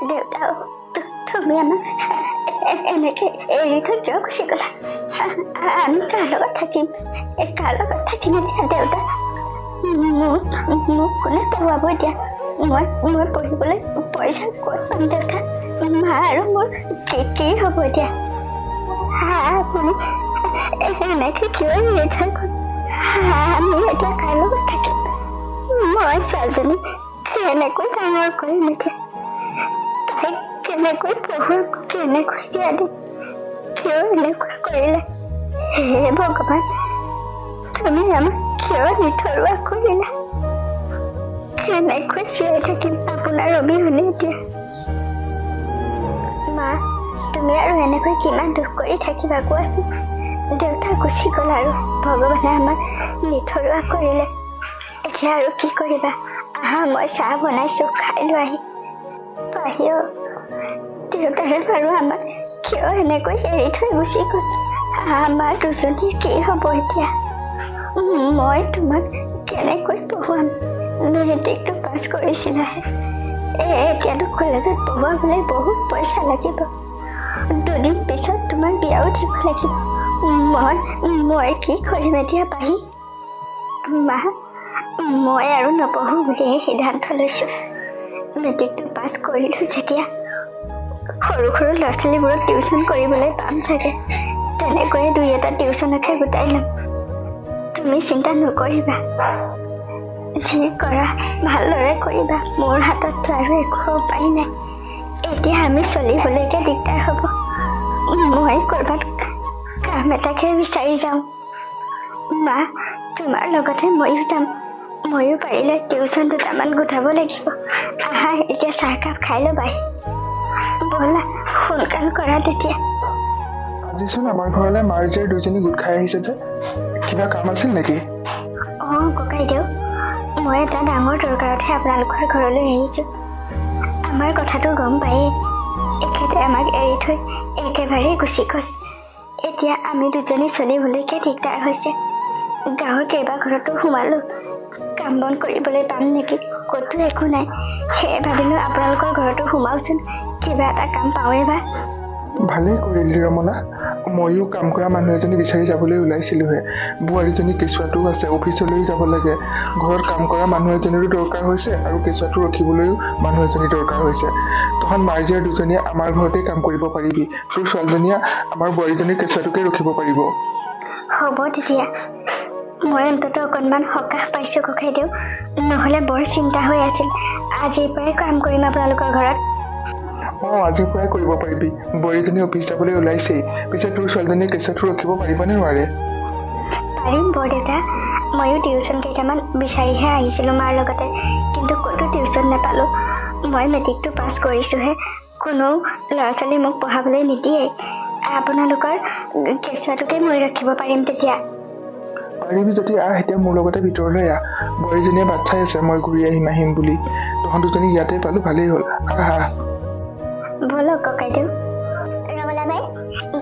দেউতা তুমি আমাক এনেকে এৰি থৈ কিয় গুচি গলা? আমি কাৰ লগত থাকিম এতিয়া দেউতা? মোক কোনে পঢ়ুৱাব এতিয়া? মই পঢ়িবলৈ পইচা ক'ত পাম দেউতা? মা আৰু মোৰ কি হ'ব এতিয়া? আপুনি এনেকে কিয় এৰি থৈ গ'ল? আমি এতিয়া কাৰ লগত থাকিম? মই ছোৱালীজনী কেনেকৈ ডাঙৰ কৰিম এতিয়া? তাইক কেনেকৈ পঢ়ুৱাম, কেনেকৈ বিয়া দিম? কিয় এনেকুৱা কৰিলে? হে ভগৱান, তুমি আমাক কিয় নিথৰুৱা কৰিলা? কেনেকৈ জীয়াই থাকিম আপোনাৰ অবিহনে এতিয়া? মা, তুমি আৰু এনেকৈ কিমান দুখ কৰি থাকিবা কোৱাচোন? দেউতা গুচি গ'ল আৰু ভগৱানে আমাক নিথৰুৱা কৰিলে। এতিয়া আৰু কি কৰিবা? আহা, মই চাহ বনাইছো, খাই লৈ আহি। বাহিৰ দেউতাৰে বাৰু আমাক কিয় এনেকৈ এৰি থৈ গুচি গ'ল? আমাৰ দুজনীৰ কি হ'ব এতিয়া? মই তোমাক কেনেকৈ পঢ়ুৱাম? মেট্ৰিকটো পাছ কৰিছিলাহে, এতিয়াতো কলেজত পঢ়ুৱাবলৈ বহুত পইচা লাগিব। দুদিন পিছত তোমাক বিয়াও দিব লাগিব। মই কি কৰিম এতিয়া পাহি? মা, মই আৰু নপঢ়ো বুলিয়ে সিদ্ধান্ত লৈছোঁ। মেট্ৰিকটো পাছ কৰিলোঁ যেতিয়া সৰু সৰু ল'ৰা ছোৱালীবোৰক টিউচন কৰিবলৈ পাম চাগে। তেনেকৈয়ে দুই এটা টিউচনকে গোটাই ল'ম। তুমি চিন্তা নকৰিবা, যি কৰা ভালদৰে কৰিবা। মোৰ হাতততো আৰু একো উপায় নাই। এতিয়া আমি চলিবলৈকে দিগদাৰ হ'ব। মই ক'ৰবাত কাম এটাকে বিচাৰি যাওঁ। মা, তোমাৰ লগতে ময়ো যাম। ময়ো পাৰিলে টিউচন দুটামান গোটাব লাগিব। আহা, এতিয়া চাহকাপ খাই ল'বাই। ব'লা, সোনকাল কৰা তেতিয়া। আজিচোন আমাৰ ঘৰলৈ মাৰ জীয়েৰ দুজনী গোট খাই আহিছে যে, কিবা কাম আছিল নেকি? ককাইদেউ, মই এটা ডাঙৰ দৰকাৰতহে আপোনালোকৰ ঘৰলৈ আহিছোঁ। আমাৰ কথাটো গম পায়েই, এখেতে আমাক এৰি থৈ একেবাৰে গুচি গ'ল। এতিয়া আমি দুজনী চলিবলৈকে দিগদাৰ হৈছে। গাঁৱৰ কেইবা ঘৰতো সোমালোঁ, কাম বন কৰিবলৈ পাম নেকি? ক'তো একো নাই। সেয়ে ভাবিলোঁ আপোনালোকৰ ঘৰতো সোমাওচোন, কিবা এটা কাম পাওঁৱে বা। ভালেই কৰিলি ৰমলা। ময়ো কাম কৰা মানুহ এজনী বিচাৰি যাবলৈ ওলাইছিলোঁহে। বোৱাৰীজনী কেঁচুৱাটোও আছে, অফিচলৈও যাব লাগে। ঘৰত কাম কৰা মানুহ এজনীৰো দৰকাৰ হৈছে আৰু কেঁচুৱাটো ৰখিবলৈও মানুহ এজনী দৰকাৰ হৈছে। তহঁত মাৰ জীয়েৰ দুজনীয়ে আমাৰ ঘৰতে কাম কৰিব পাৰিবি। তোৰ ছোৱালীজনীয়ে আমাৰ বোৱাৰীজনীৰ কেঁচুৱাটোকে ৰখিব পাৰিব। হ'ব তেতিয়া। মই অন্ততঃ অকণমান সকাহ পাইছোঁ ককাইদেউ, নহ'লে বৰ চিন্তা হৈ আছিল। আজিৰ পৰাই কাম কৰিম আপোনালোকৰ ঘৰত। আজিৰ পৰাই কৰিব পাৰিবি। বোৱাৰীজনী অফিচ যাবলৈ ওলাইছেই। পিছে তোৰ ছোৱালীজনীয়ে কেঁচুৱাটো ৰখিব পাৰিবনে নোৱাৰে? পাৰিম বৰদেউতা। ময়ো টিউচন কেইটামান বিচাৰিহে আহিছিলোঁ মাৰ লগতে, কিন্তু ক'তো টিউচন নাপালোঁ। মই মেট্ৰিকটো পাছ কৰিছোঁহে, কোনো ল'ৰা ছোৱালী মোক পঢ়াবলৈ নিদিয়েই। আপোনালোকৰ কেঁচুৱাটোকে মই ৰাখিব পাৰিম তেতিয়া। পাৰিবি যদি আহ, এতিয়া মোৰ লগতে ভিতৰলৈ আহ। বোৱাৰীজনীয়ে বাট চাই আছে মই ঘূৰি আহিম বুলি। তহঁত দুজনী ইয়াতে পালোঁ, ভালেই হ'ল। আহ। ব'লক ককাইদেউ। ৰমলা বাই,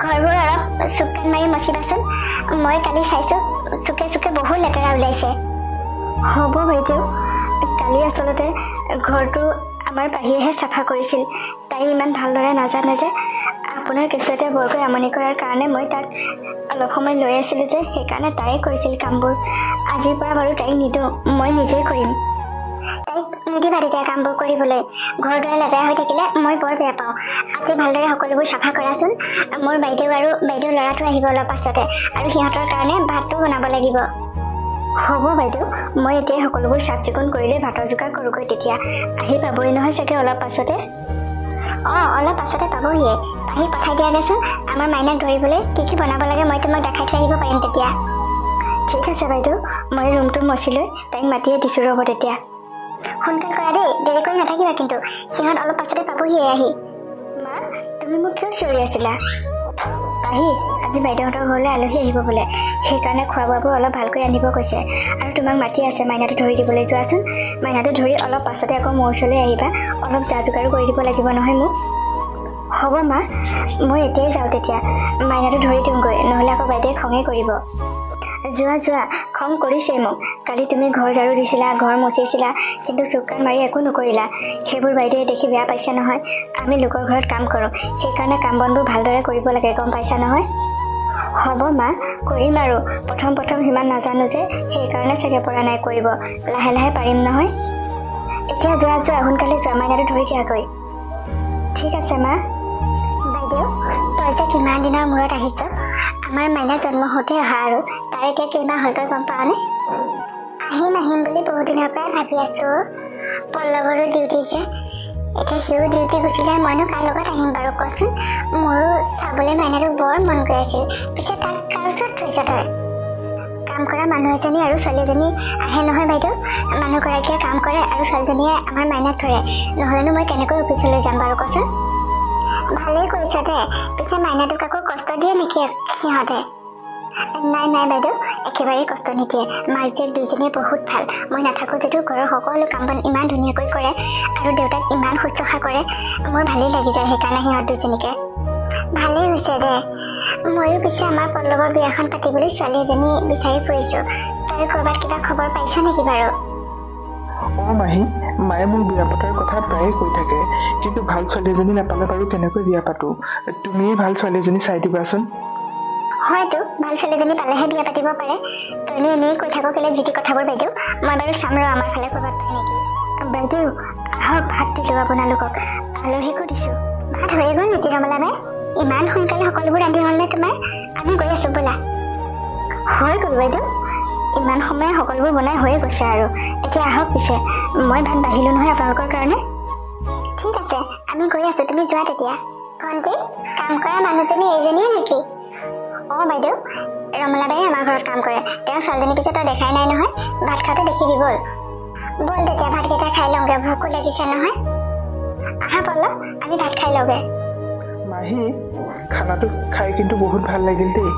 ঘৰবোৰ অলপ চুকান মাৰি মচিবাচোন। মই কালি চাইছোঁ, চুকে চুকে বহুত লেতেৰা ওলাইছে। হ'ব বাইদেউ। কালি আচলতে ঘৰটো আমাৰ পাহীয়েহে চাফা কৰিছিল। তাই ইমান ভালদৰে নাজানে যে। আপোনাৰ কেঁচুৱাতে বৰকৈ আমনি কৰাৰ কাৰণে মই তাক অলপ সময় লৈ আছিলোঁ যে, সেইকাৰণে তাইয়ে কৰিছিল কামবোৰ। আজিৰ পৰা বাৰু তাইক নিদিওঁ, মই নিজেই কৰিম। তাইক নিদিবা তেতিয়া কামবোৰ কৰিবলৈ। ঘৰ দুৱাৰ লেতেৰা হৈ থাকিলে মই বৰ বেয়া পাওঁ। আজি ভালদৰে সকলোবোৰ চাফা কৰাচোন। মোৰ বাইদেউ আৰু বাইদেউৰ ল'ৰাটো আহিব অলপ পাছতে, আৰু সিহঁতৰ কাৰণে ভাতটো বনাব লাগিব। হ'ব বাইদেউ, মই এতিয়াই সকলোবোৰ চাফ চিকুণ কৰিলে ভাতৰ যোগাৰ কৰোঁগৈ। তেতিয়া আহি পাবই নহয় চাগে অলপ পাছতে? অলপ পাছতে পাবহিয়ে। আহি পঠাই দিয়া দেচোন আমাৰ মাইনাক ধৰিবলৈ। কি বনাব লাগে মই তোমাক দেখাই থৈ আহিব পাৰিম তেতিয়া। ঠিক আছে বাইদেউ, মই ৰুমটো মচি লৈ তাইক মাতিয়ে দিছোঁ ৰ'ব তেতিয়া। সোনকাল কৰা দেই, দেৰি কৰি নাথাকিবা কিন্তু। সিহঁত অলপ পাছতে পাবহিয়ে আহি। মা, তুমি মোক কিয় চিঞৰি আছিলা? আহি আজি বাইদেউহঁতৰ ঘৰলৈ আলহী আহিব বোলে, সেইকাৰণে খোৱা বোৱাবোৰ অলপ ভালকৈ আনিব কৈছে। আৰু তোমাক মাতি আছে মাইনাটো ধৰি দিবলৈ। যোৱাচোন, মাইনাটো ধৰি অলপ পাছতে আকৌ মোৰ ওচৰলৈ আহিবা। অলপ যা যোগাৰো কৰি দিব লাগিব নহয় মোক। হ'ব মা, মই এতিয়াই যাওঁ তেতিয়া। মাইনাটো ধৰি দিওঁগৈ, নহ'লে আকৌ বাইদেৱে খঙেই কৰিব। যোৱা যোৱা খং কৰিছেই মোক। কালি তুমি ঘৰ ঝাৰু দিছিলা, ঘৰ মচিছিলা, কিন্তু চুক কাণ মাৰি একো নকৰিলা। সেইবোৰ বাইদেৱে দেখি বেয়া পাইছে নহয়। আমি লোকৰ ঘৰত কাম কৰোঁ, সেইকাৰণে কাম বনবোৰ ভালদৰে কৰিব লাগে, গম পাইছা নহয়? হ'ব মা, কৰিম আৰু। প্ৰথম সিমান নাজানো যে, সেইকাৰণে চাগে পৰা নাই কৰিব। লাহে লাহে পাৰিম নহয়। এতিয়া যোৱা সোনকালে যোৱা, মাইনাটো ধৰি দিয়াগৈ। ঠিক আছে মা। বাইদেউ, তই যে কিমান দিনৰ মূৰত আহিছ। আমাৰ মাইনা জন্ম হওঁতে অহা আৰু তাৰ এতিয়া কেইমাহ হ'ল তই গম পাৱনে? আহিম বুলি বহুত দিনৰ পৰাই ভাবি আছো। পল্লৱৰো ডিউটি যে, এতিয়া সিও ডিউটি গুচি যায়, মইনো কাৰ লগত আহিম বাৰু কচোন? মোৰো চাবলৈ মাইনাটো বৰ মন গৈ আছিল। পিছে তাক কাৰ ওচৰত থৈছ তই? কাম কৰা মানুহ এজনী আৰু ছোৱালী এজনী আহে নহয় বাইদেউ। মানুহগৰাকীয়ে কাম কৰে আৰু ছোৱালীজনীয়ে আমাৰ মাইনাক ধৰে। নহ'লেনো মই কেনেকৈ অফিচলৈ যাম বাৰু কচোন? ভালেই কৰিছ দে। পিছে মাইনাটোক আকৌ কষ্ট দিয়ে নেকি সিহঁতে? নাই বাইদেউ, একেবাৰেই কষ্ট নিদিয়ে। মাক জীয়েক দুইজনীয়ে বহুত ভাল। মই নাথাকোঁ যদিও ঘৰৰ সকলো কাম বন ইমান ধুনীয়াকৈ কৰে আৰু দেউতাক ইমান শুশ্ৰূষা কৰে। মোৰ ভালেই লাগি যায় সেইকাৰণে সিহঁত দুজনীকে। ভালেই হৈছে দে। ময়ো পিছে আমাৰ পল্লৱৰ বিয়াখন পাতিবলৈ ছোৱালী এজনী বিচাৰি ফুৰিছোঁ। তই ক'ৰবাত কিবা খবৰ পাইছ নেকি বাৰু? মাহী, মায়ে মোক বিয়া পতাৰ কথা প্ৰায়ে কৈ থাকে, কিন্তু ভাল ছোৱালী এজনী নাপালে বাৰু কেনেকৈ বিয়া পাতোঁ? তুমিয়ে ভাল ছোৱালী এজনী চাই দিবাচোন। হয়তো ভাল ছোৱালীজনী পালেহে বিয়া পাতিব পাৰে। তইনো এনেই কৈ থাকো কেলে যি টি কথাবোৰ বাইদেউ। মই বাৰু চাম ৰ আমাৰ ফালে ক'ৰবাত পাই নেকি। বাইদেউ আহক, ভাত দিলোঁ আপোনালোকক, আলহীকো দিছোঁ। ভাত হৈয়ে গ'ল নেকি ৰমলা বাই? ইমান সোনকালে সকলোবোৰ ৰান্ধি হ'লনে তোমাৰ? আমি গৈ আছোঁ ব'লা। হৈ গ'ল বাইদেউ, ইমান সময়ে সকলোবোৰ বনাই হৈয়ে গৈছে আৰু। এতিয়া আহক পিছে, মই ভাত বাঢ়িলোঁ নহয় আপোনালোকৰ কাৰণে। ঠিক আছে, আমি গৈ আছোঁ, তুমি যোৱা তেতিয়া। ভণ্টি, কাম কৰা মানুহজনী এইজনীয়ে নেকি? বাইদেউ, ৰমলা বায়ে আমাৰ ঘৰত কাম কৰে। তেওঁ ছোৱালীজনী পিছে তই দেখাই নাই নহয়। ভাত খাওঁতে দেখিবি ব'ল তেতিয়া ভাতকেইটা খাই লওঁগে, ভোকো লাগিছে নহয়। আহা পল্লৱ, আমি ভাত খাই লওঁগে। মাহী, খানাটো খাই কিন্তু বহুত ভাল লাগিল দেই।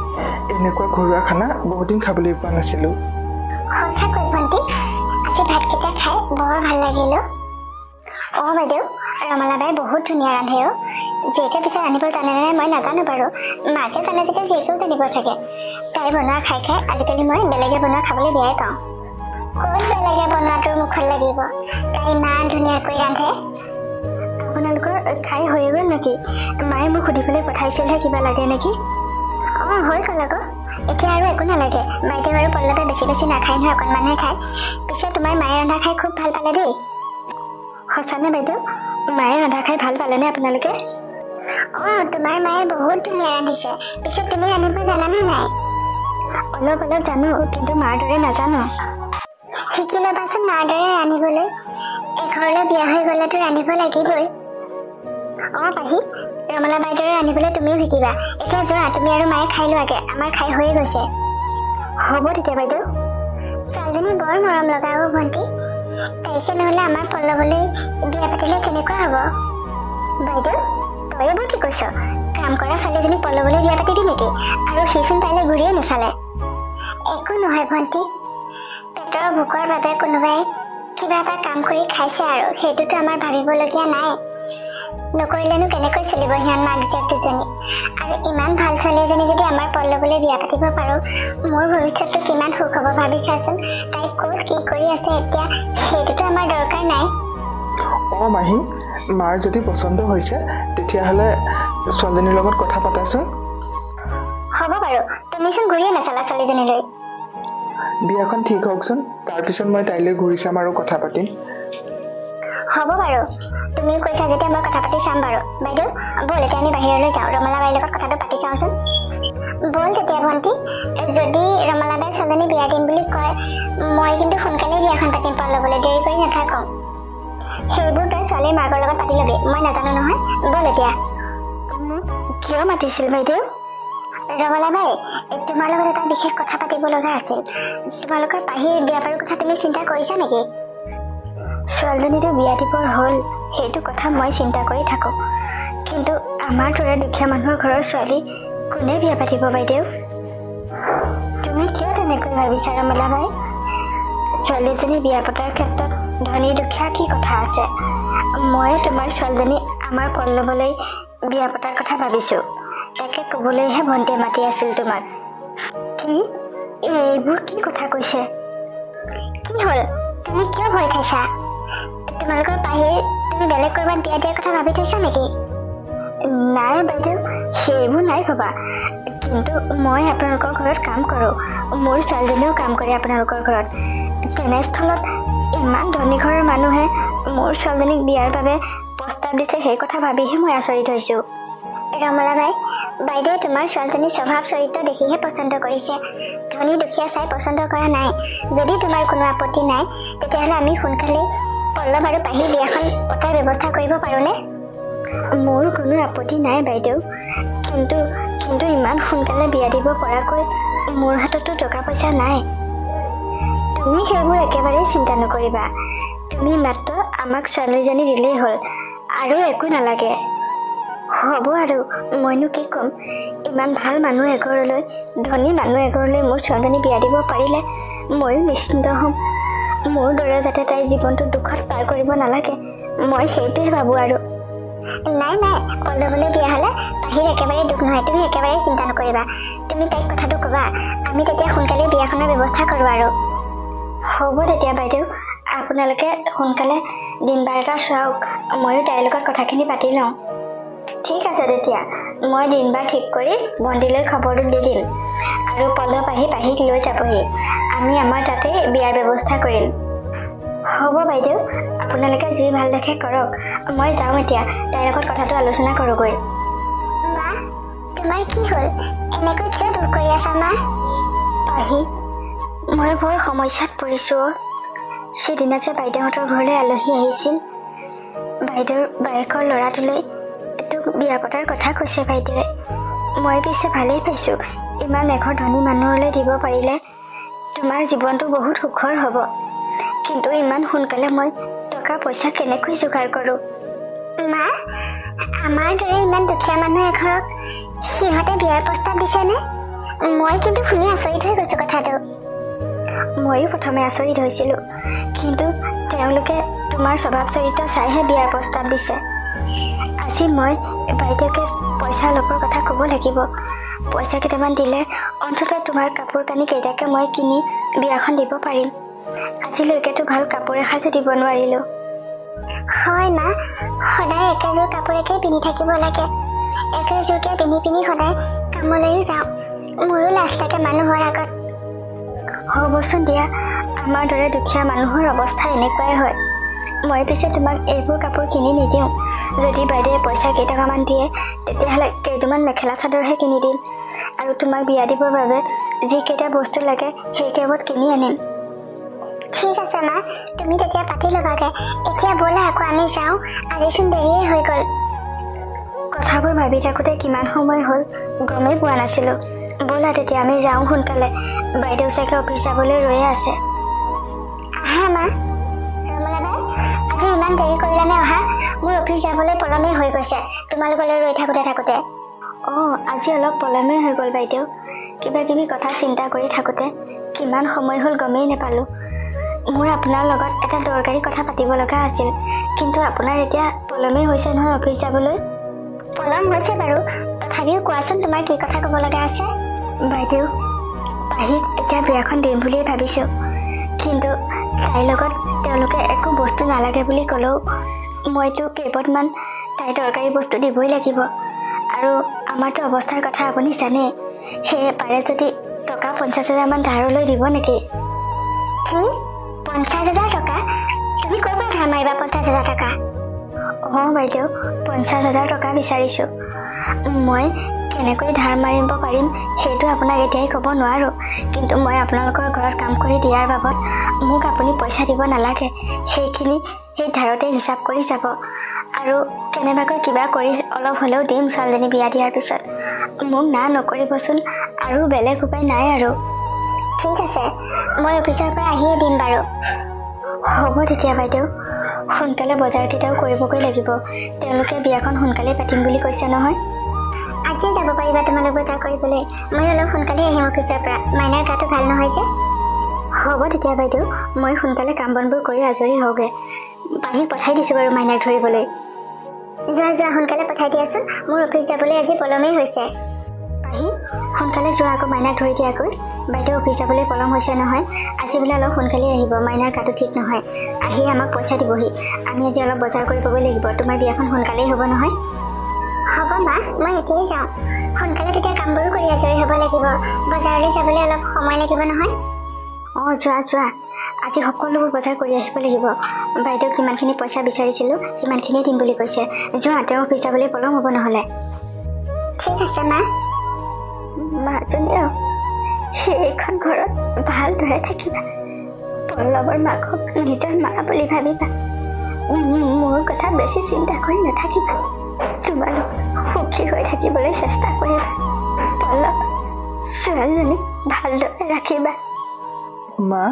এনেকুৱা ঘৰুৱা খানা বহুত দিন খাবলৈ পোৱা নাছিলোঁ। সঁচাকৈ ভণ্টি, আজি ভাতকেইটা খাই বৰ ভাল লাগিল। বাইদেউ, ৰমলা বাই বহুত ধুনীয়া ৰান্ধে। জীয়েকে পিছে ৰান্ধিব জানে নে মই নাজানো বাৰু। মাকে জানে যেতিয়া জীয়েকেও জানিব চাগে। তাই বনোৱা খাই আজিকালি মই বেলেগে বনোৱা খাবলৈ বেয়াই পাওঁ। ক'ত বেলেগে বনোৱাটোৰ মুখত লাগিব, তাই ইমান ধুনীয়াকৈ ৰান্ধে। আপোনালোকৰ খাই হৈয়ে গ'ল নেকি? মায়ে মোক সুধিবলৈ পঠাইছিলহে কিবা লাগে নেকি? হৈ গ'ল আকৌ। এতিয়া আৰু একো নালাগে। বাইদেউ আৰু পল্লৱে বেছি নাখায় নহয়, অকণমানহে খায়। পিছে তোমাৰ মায়ে ৰন্ধা খাই খুব ভাল পালে দেই। সঁচানে বাইদেউ? মায়ে ৰন্ধা খাই ভাল পালেনে আপোনালোকে? তোমাৰ মায়ে বহুত ধুনীয়া ৰান্ধিছে। পিছে তুমি ৰান্ধিব জানানে নাই? অলপ জানো, কিন্তু মাৰ দৰে নাজানো। শিকি ল'বাচোন মাৰ দৰে ৰান্ধিবলৈ। এঘৰলৈ বিয়া হৈ গ'লেতো ৰান্ধিব লাগিবই। পাহি, ৰমলা বাইৰ দৰে ৰান্ধিবলৈ তুমিও শিকিবা। এতিয়া যোৱা, তুমি আৰু মায়ে খাই লোৱাগে, আমাৰ খাই হৈয়ে গৈছে। হ'ব তেতিয়া বাইদেউ। ছোৱালীজনী বৰ মৰম লগা ভণ্টি। তাইকে নহ'লে আমাৰ পল্লৱলৈ বিয়া পাতিলে কেনেকুৱা হ'ব? বাইদেউ, তই এইবোৰ কি কৈছ? কাম কৰা ছোৱালীজনী পল্লৱলৈ বিয়া পাতিবি নেকি? আৰু সিচোন তাইলৈ ঘূৰিয়ে নাচালে। একো নহয় ভণ্টি, পেটৰ ভোকৰ বাবে কোনোবাই কিবা এটা কাম কৰি খাইছে আৰু সেইটোতো আমাৰ ভাবিবলগীয়া নাই। নকৰিলেনো কেনেকৈ চলিব সিহঁত মাক জীয়েক দুজনী? আৰু ইমান ভাল ছোৱালী এজনী যদি আমাৰ পল্লৱলৈ বিয়া পাতিব পাৰোঁ, মোৰ ভৱিষ্যতটো কিমান সুখ হ'ব ভাবিছাচোন। তাই ক'ত কি কৰি আছে এতিয়া, সেইটোতো আমাৰ দৰকাৰ নাই। মাহী, মাৰ যদি পচন্দ হৈছে তেতিয়াহ'লে ছোৱালীজনীৰ লগত কথা পাতাচোন। হ'ব বাৰু, তুমিচোন ঘূৰিয়ে নাচালা ছোৱালীজনীলৈ। বিয়াখন ঠিক হওকচোন, তাৰপিছত মই তাইলৈ ঘূৰি চাম আৰু কথা পাতিম। হ'ব বাৰু, তুমিও কৈছা যেতিয়া মই কথা পাতি চাম বাৰু। বাইদেউ ব'ল, এতিয়া আমি বাহিৰলৈ যাওঁ, ৰমলা বাইৰ লগত কথাটো পাতি চাওঁচোন। ব'ল তেতিয়া ভণ্টি। যদি ৰমলা বাই ছোৱালীজনী বিয়া দিম বুলি কয়, মই কিন্তু সোনকালেই বিয়াখন পাতিম পল্লৱলৈ, দেৰি কৰি নাথাকোঁ। সেইবোৰ তই ছোৱালীৰ মাকৰ লগত পাতি ল'বি, মই নাজানো নহয়। ব'ল এতিয়া। কিয় মাতিছিল বাইদেউ? ৰমলা বাই, তোমাৰ লগত এটা বিশেষ কথা পাতিব লগা আছিল। তোমালোকৰ পাহিৰ বিয়া বাৰুৰ কথা তুমি চিন্তা কৰিছা নেকি? ছোৱালীজনীতো বিয়া দিবৰ হ'ল, সেইটো কথা মই চিন্তা কৰি থাকোঁ, কিন্তু আমাৰ দৰে দুখীয়া মানুহৰ ঘৰৰ ছোৱালী কোনে বিয়া পাতিব বাইদেউ? তুমি কিয় তেনেকৈ ভাবিছা ৰমলা বাই? ছোৱালীজনী বিয়া পতাৰ ক্ষেত্ৰত ধনী দুখীয়া কি কথা আছে? মই তোমাৰ ছোৱালীজনী আমাৰ পল্লৱলৈ বিয়া পতাৰ কথা ভাবিছোঁ, তাকে ক'বলৈহে ভণ্টিয়ে মাতি আছিল তোমাক। কি এইবোৰ কি কথা কৈছে? কি হ'ল? তুমি কিয় ভয় খাইছা? তোমালোকৰ পাহিৰ তুমি বেলেগ ক'ৰবাত বিয়া দিয়াৰ কথা ভাবি থৈছা নেকি? নাই বাইদেউ, সেইবোৰ নাই ভবা। কিন্তু মই আপোনালোকৰ ঘৰত কাম কৰোঁ, মোৰ ছোৱালীজনীও কাম কৰে আপোনালোকৰ ঘৰত। তেনেস্থলত ইমান ধনী ঘৰৰ মানুহে মোৰ ছোৱালীজনীক বিয়াৰ বাবে প্ৰস্তাৱ দিছে, সেই কথা ভাবিহে মই আচৰিত হৈছোঁ। ৰমলা বাই, বাইদেৱে তোমাৰ ছোৱালীজনীৰ স্বভাৱ চৰিত্ৰ দেখিহে পচন্দ কৰিছে, ধনী দুখীয়া চাই পচন্দ কৰা নাই। যদি তোমাৰ কোনো আপত্তি নাই তেতিয়াহ'লে আমি সোনকালেই পল্লৱ আৰু পাহিৰ বিয়াখন পতাৰ ব্যৱস্থা কৰিব পাৰোঁনে? মোৰ কোনো আপত্তি নাই বাইদেউ, কিন্তু ইমান সোনকালে বিয়া দিব পৰাকৈ মোৰ হাততো টকা পইচা নাই। তুমি সেইবোৰ একেবাৰেই চিন্তা নকৰিবা, তুমি মাত্ৰ আমাক ছোৱালীজনী দিলেই হ'ল, আৰু একো নালাগে। হ'ব আৰু মইনো কি ক'ম, ইমান ভাল মানুহ এঘৰলৈ, ধনী মানুহ এঘৰলৈ মোৰ ছোৱালীজনী বিয়া দিব পাৰিলে ময়ো নিশ্চিন্ত হ'ম। মোৰ দৰে যাতে তাইৰ জীৱনটো দুখত পাৰ কৰিব নালাগে, মই সেইটোৱে ভাবোঁ আৰু। নাই পল্লৱলৈ বিয়া হ'লে পাহিৰ একেবাৰে দুখ নহয়, তুমি একেবাৰে চিন্তা নকৰিবা। তুমি তাইক কথাটো ক'বা, আমি তেতিয়া সোনকালে বিয়াখনৰ ব্যৱস্থা কৰোঁ আৰু। হ'ব তেতিয়া বাইদেউ, আপোনালোকে সোনকালে দিন বাৰ এটা চাওক, ময়ো তাইৰ লগত কথাখিনি পাতি লওঁ। ঠিক আছে তেতিয়া, মই দিন বাৰ ঠিক কৰি বন্দিলৈ খবৰটো দি দিম, আৰু পল্লৱ পাহিক লৈ যাবহি। আমি আমাৰ তাতে বিয়াৰ ব্যৱস্থা কৰিম। হ'ব বাইদেউ, আপোনালোকে যি ভাল দেখে কৰক, মই যাওঁ এতিয়া, তাইৰ লগত কথাটো আলোচনা কৰোঁগৈ। মা, তোমাৰ কি হ'ল? এনেকৈ কিয় দুখ কৰি আছা মা? পাহি, মই বৰ সমস্যাত পৰিছোঁ। সিদিনা যে বাইদেউহঁতৰ ঘৰলৈ আলহী আহিছিল, বাইদেউৰ বায়েকৰ ল'ৰাটোলৈ তোক বিয়া পতাৰ কথা কৈছে বাইদেৱে। মই পিছে ভালেই পাইছোঁ, ইমান এঘৰ ধনী মানুহলৈ দিব পাৰিলে তোমাৰ জীৱনটো বহুত সুখৰ হ'ব। কিন্তু ইমান সোনকালে মই টকা পইচা কেনেকৈ যোগাৰ কৰোঁ? মা, আমাৰ দৰে ইমান দুখীয়া মানুহ এঘৰক সিহঁতে বিয়াৰ প্ৰস্তাৱ দিছেনে? মই কিন্তু শুনি আচৰিত হৈ গৈছোঁ কথাটো। ময়ো প্ৰথমে আচৰিত হৈছিলোঁ, কিন্তু তেওঁলোকে তোমাৰ স্বভাৱ চৰিত্ৰ চাইহে বিয়াৰ প্ৰস্তাৱ দিছে। আজি মই বাইদেউকে পইচা অলপৰ কথা ক'ব লাগিব। পইচা কেইটামান দিলে অন্ততঃ তোমাৰ কাপোৰ কানি কেইটাকে মই কিনি বিয়াখন দিব পাৰিম। আজিলৈকেতো ভাল কাপোৰ এসাঁজো দিব নোৱাৰিলোঁ। হয় মা, সদায় একেযোৰ কাপোৰকে পিন্ধি থাকিব লাগে। একেযোৰকে পিন্ধি সদায় কামলৈও যাওঁ, মোৰো লাজ লাগে মানুহৰ আগত। হ'বচোন দিয়া, আমাৰ দৰে দুখীয়া মানুহৰ অৱস্থা এনেকুৱাই হয়। মই পিছে তোমাক এইবোৰ কাপোৰ কিনি নিদিওঁ। যদি বাইদেৱে পইচা কেইটকামান দিয়ে তেতিয়াহ'লে কেইটামান মেখেলা চাদৰহে কিনি দিম, আৰু তোমাক বিয়া দিবৰ বাবে যিকেইটা বস্তু লাগে সেইকেইটাত কিনি আনিম। ঠিক আছে মা, তুমি তেতিয়া পাতি ল'বাগে। এতিয়া ব'লা আকৌ আমি যাওঁ, আজিচোন দেৰিয়ে হৈ গ'ল। কথাবোৰ ভাবি থাকোঁতে কিমান সময় হ'ল গমেই পোৱা নাছিলোঁ। ব'লা তেতিয়া আমি যাওঁ সোনকালে, বাইদেউ চাগে অফিচ যাবলৈ ৰৈয়ে আছে। আহা মা। ৰমলা বাই, আজি ইমান দেৰি কৰিলানে অহা? মোৰ অফিচ যাবলৈ পলমেই হৈ গৈছে তোমালোকলৈ ৰৈ থাকোঁতে। আজি অলপ পলমেই হৈ গ'ল বাইদেউ, কিবা কিবি কথা চিন্তা কৰি থাকোঁতে কিমান সময় হ'ল গমেই নাপালোঁ। মোৰ আপোনাৰ লগত এটা দৰকাৰী কথা পাতিব লগা আছিল, কিন্তু আপোনাৰ এতিয়া পলমেই হৈছে নহয় অফিচ যাবলৈ। পলম হৈছে বাৰু, তথাপিও কোৱাচোন তোমাৰ কি কথা ক'ব লগা আছে? বাইদেউ, পাহিক এতিয়া বিয়াখন দিম বুলিয়ে ভাবিছোঁ, কিন্তু তাইৰ লগত তেওঁলোকে একো বস্তু নালাগে বুলি ক'লেও মইতো কেইপদমান তাইৰ দৰকাৰী বস্তু দিবই লাগিব। আৰু আমাৰতো অৱস্থাৰ কথা আপুনি জানেই, সেয়ে পাৰে যদি টকা 50,000 ধাৰলৈ দিব নেকি? কি 50,000 টকা? তুমি ক'ৰ পৰা ধাৰ মাৰিবা 50,000 টকা? বাইদেউ, 50,000 টকা বিচাৰিছোঁ। মই কেনেকৈ ধাৰ মাৰিব পাৰিম সেইটো আপোনাক এতিয়াই ক'ব নোৱাৰোঁ, কিন্তু মই আপোনালোকৰ ঘৰত কাম কৰি দিয়াৰ বাবদ মোক আপুনি পইচা দিব নালাগে। সেই ধাৰতে হিচাপ কৰি যাব, আৰু কেনেবাকৈ কিবা কৰি অলপ হ'লেও দিম ছোৱালীজনী বিয়া দিয়াৰ পিছত। মোক না নকৰিবচোন, আৰু বেলেগ উপায় নাই আৰু। ঠিক আছে, মই অফিচৰ পৰা আহিয়ে দিম বাৰু। হ'ব তেতিয়া বাইদেউ, সোনকালে বজাৰকেইটাও কৰিবগৈ লাগিব। তেওঁলোকে বিয়াখন সোনকালে পাতিম বুলি কৈছে নহয়। আজিয়ে যাব পাৰিবা তোমালোক বজাৰ কৰিবলৈ? মই অলপ সোনকালে আহিম অফিচৰ পৰা, মাইনাৰ গাটো ভাল নহয় যে। হ'ব তেতিয়া বাইদেউ, মই সোনকালে কাম বনবোৰ কৰি আজৰি হওঁগৈ। পাহিক পঠাই দিছোঁ বাৰু মাইনাক ধৰিবলৈ। যোৱা সোনকালে পঠাই দিয়াচোন, মোৰ অফিচ যাবলৈ আজি পলমেই হৈছে। পাহি, সোনকালে যোৱা, আকৌ মাইনাক ধৰি দিয়াকৈ। বাইদেউ অফিচ যাবলৈ পলম হৈছে নহয়। আজি বোলে অলপ সোনকালে আহিব, মাইনাৰ গাটো ঠিক নহয়। আহি আমাক পইচা দিবহি। আমি আজি অলপ বজাৰ কৰিবগৈ লাগিব। তোমাৰ বিয়াখন সোনকালেই হ'ব নহয়? হ'ব মা, মই এতিয়াই যাওঁ। সোনকালে তেতিয়া কামবোৰো কৰি আজৰি হ'ব লাগিব। বজাৰলৈ যাবলৈ অলপ সময় লাগিব নহয়। অঁ যোৱা যোৱা, আজি সকলোবোৰ বজাৰ কৰি আহিব লাগিব। বাইদেউক যিমানখিনি পইচা বিচাৰিছিলোঁ সিমানখিনিয়ে দিম বুলি কৈছে। যোৱা, তেওঁ অফিচ যাবলৈ পলম হ'ব নহ'লে। ঠিক আছে মা। মাজনীও সেইখন ঘৰত ভালদৰে থাকিবা। পল্লৱৰ মাকক নিজৰ মা বুলি ভাবিবা। মোৰ কথা বেছি চিন্তা কৰি নাথাকিবা। তোমালোক সুখী হৈ থাকিবলৈ চেষ্টা কৰিবা। পল্লৱ ছোৱালীজনীক ভালদৰে ৰাখিবা। মা,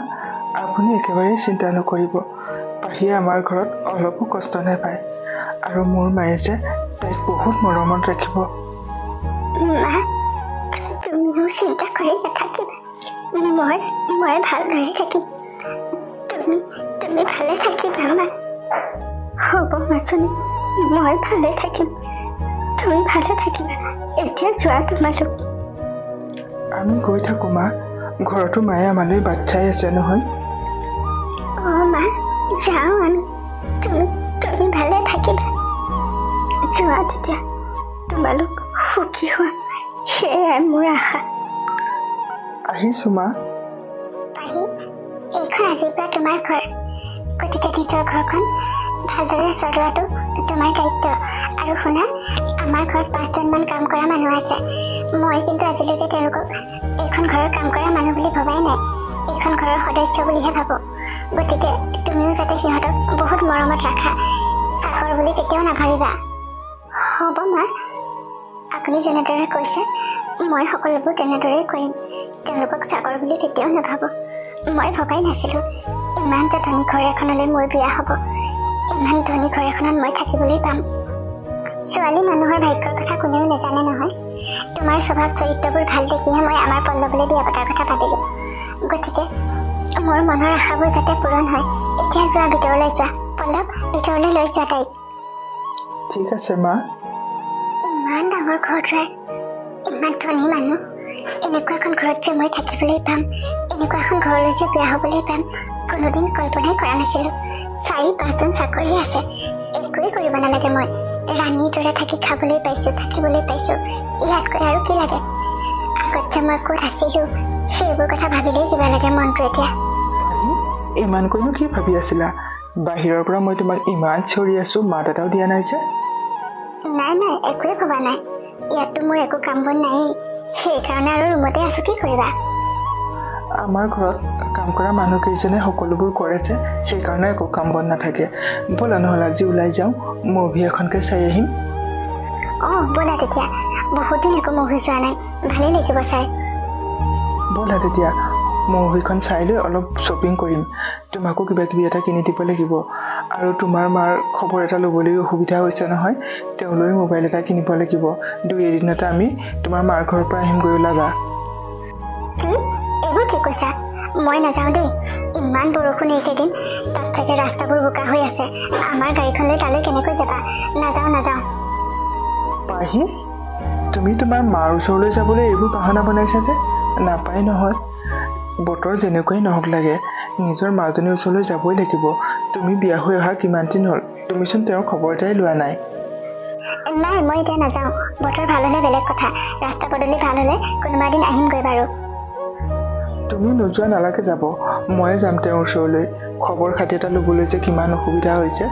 আপুনি একেবাৰেই চিন্তা নকৰিব। পাহিয়ে আমাৰ ঘৰত অলপো কষ্ট নাপায় আৰু মোৰ মায়ে যে তাইক বহুত মৰমত ৰাখিব। মা, তুমিও চিন্তা কৰি নাথাকিবা। মই ভালদৰে থাকিম। তুমি ভালে থাকিবা মা। হ'ব মাছনি, মই ভালে থাকিম। তুমি ভালে থাকিবা। এতিয়া যোৱা তোমালোক। আমি গৈ থাকোঁ মা। ঘৰতো মায়ে আমালৈ বাট চাই আছে নহয়। অঁ মা, যাওঁ আমি। তুমি ভালে থাকিবা। যোৱা তেতিয়া। তোমালোক সুখী হোৱা, সেয়াই মোৰ আশা। আহিছোঁ মা। পাহি, এইখন আজিৰ পৰা তোমাৰ ঘৰ। গতিকে নিজৰ ঘৰখন ভালদৰে চলোৱাটো তোমাৰ দায়িত্ব। আৰু শুনা, আমাৰ ঘৰত 5জনমান কাম কৰা মানুহ আছে। মই কিন্তু আজিলৈকে তেওঁলোকক এইখন ঘৰৰ কাম কৰা মানুহ বুলি ভবাই নাই। এইখন ঘৰৰ সদস্য বুলিহে ভাবোঁ। গতিকে তুমিও যাতে সিহঁতক বহুত মৰমত ৰাখা। চাকৰ বুলি কেতিয়াও নাভাবিবা। হ'ব মা, আপুনি যেনেদৰে কৈছে মই সকলোবোৰ তেনেদৰেই কৰিম। তেওঁলোকক চাকৰ বুলি কেতিয়াও নাভাবোঁ। মই ভবাই নাছিলোঁ ইমান যে ধনী ঘৰ এখনলৈ মোৰ বিয়া হ'ব। ইমান ধনী ঘৰ এখনত মই থাকিবলৈ পাম। ছোৱালী মানুহৰ ভাগ্যৰ কথা কোনেও নাজানে নহয়। তোমাৰ স্বভাৱ চৰিত্ৰবোৰ ভাল দেখিহে মই আমাৰ পল্লৱলৈ বিয়া পতাৰ কথা ভাবিলোঁ। গতিকে মোৰ মনৰ আশাবোৰ যাতে পূৰণ হয়। এতিয়া যোৱা, ভিতৰলৈ যোৱা। পল্লৱ, ভিতৰলৈ লৈ যোৱা তাইক। ঠিক আছে মা। ইমান ডাঙৰ ঘৰ দুৱাৰ, ইমান ধনী মানুহ। এনেকুৱা এখন ঘৰত যে মই থাকিবলৈ পাম, এনেকুৱা এখন ঘৰলৈ যে বিয়া হ'বলৈ পাম, কোনোদিন কল্পনাই কৰা নাছিলোঁ। 4-5জন চাকৰি আছে। একোৱেই কৰিব নালাগে। মই ৰাণীৰ দৰে থাকি খাবলৈ পাইছোঁ, থাকিবলৈ পাইছোঁ। ইয়াতকৈ আৰু কি লাগে? আগত যে মই ক'ত আছিলোঁ সেইবোৰ কথা ভাবিলেই কিবা লাগে মনটো এতিয়া। ইমানকৈনো কি ভাবি আছিলা? বাহিৰৰ পৰা মই তোমাক ইমান চিঞৰি আছোঁ, মাত এটাও দিয়া নাই যে। নাই, একোৱে ভবা নাই। ইয়াততো মোৰ একো কাম বন নায়েই। সেইকাৰণে আৰু ৰুমতে আছোঁ। কি কৰিবা? আমাৰ ঘৰত কাম কৰা মানুহকেইজনে সকলোবোৰ কৰে যে, সেইকাৰণে একো কাম বন নাথাকে। ব'লা নহ'লে আজি ওলাই যাওঁ, মুভি এখনকে চাই আহিম। অঁ ব'লা তেতিয়া। বহুত দিন একো মুভি চোৱা নাই, ভালেই লাগিব চাই। ব'লা তেতিয়া মুভিখন চাই লৈ অলপ শ্বপিং কৰিম। তোমাকো কিবা কিবি এটা কিনি দিব লাগিব। আৰু তোমাৰ মাৰ খবৰ এটা ল'বলৈ অসুবিধা হৈছে নহয়, তেওঁলৈ মোবাইল এটা কিনিব লাগিব। 2-এদিনতে আমি তোমাৰ মাৰ ঘৰৰ পৰা আহিমগৈ, ওলাবা। কি? এইবোৰ কি কৈছা? মই নাযাওঁ দেই। ইমান বৰষুণ এইকেইদিন, তাত চাগে ৰাস্তাবোৰ বোকা হৈ আছে। আমাৰ গাড়ীখন লৈ তালৈ কেনেকৈ যাবা? নাযাওঁ। পাহি, তুমি তোমাৰ মাৰ ওচৰলৈ যাবলৈ এইবোৰ বাহানা বনাইছা যে? নাপায় নহয়। বতৰ যেনেকুৱাই নহওক লাগে, নিজৰ মাজনীৰ ওচৰলৈ যাবই লাগিব। তুমি বিয়া হৈ অহা কিমান দিন হ'ল? তুমিচোন তেওঁৰ খবৰ এটাই লোৱা নাই। নাই, মই এতিয়া নাযাওঁ। বতৰ ভাল হ'লে বেলেগ কথা। ৰাস্তা পদূলি ভাল হ'লে কোনোবা দিন আহিমগৈ বাৰু। তুমি নোযোৱা নালাগে যাব। ময়ে যাম তেওঁৰ ওচৰলৈ। খবৰ খাতি এটা ল'বলৈ যে কিমান অসুবিধা হৈছে,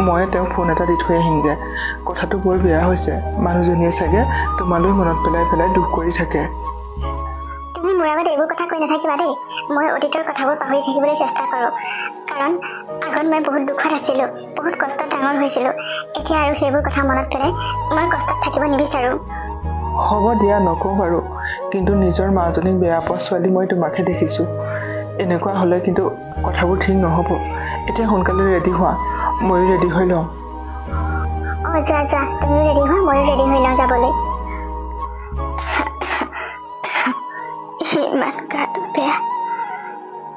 ময়ে তেওঁক ফোন এটা দি থৈ আহিমগৈ। কথাটো বৰ বেয়া হৈছে। মানুহজনীয়ে চাগে তোমালৈ মনত পেলাই দুখ কৰি থাকে। তুমি মোৰ আগত এইবোৰ কথা কৈ নাথাকিবা দেই। মই অতীতৰ কথাবোৰ পাহৰি থাকিবলৈ চেষ্টা কৰোঁ। কাৰণ আগত মই বহুত দুখত আছিলোঁ, বহুত কষ্টত ডাঙৰ হৈছিলোঁ। এতিয়া আৰু সেইবোৰ কথা মনত পেলাই মই কষ্টত থাকিব নিবিচাৰোঁ। হ'ব দিয়া, নকওঁ বাৰু। কিন্তু নিজৰ মাজনীক বেয়া পোৱা ছোৱালী মই তোমাকহে দেখিছোঁ। এনেকুৱা হ'লে কিন্তু কথাবোৰ ঠিক নহ'ব। এতিয়া সোনকালে ৰেডি হোৱা, ময়ো ৰেডি হৈ লওঁ। অঁ যোৱা, তুমিও ৰেডি হোৱা, ময়ো ৰেডি হৈ লওঁ যাবলৈ। ইমান গাটো বেয়া,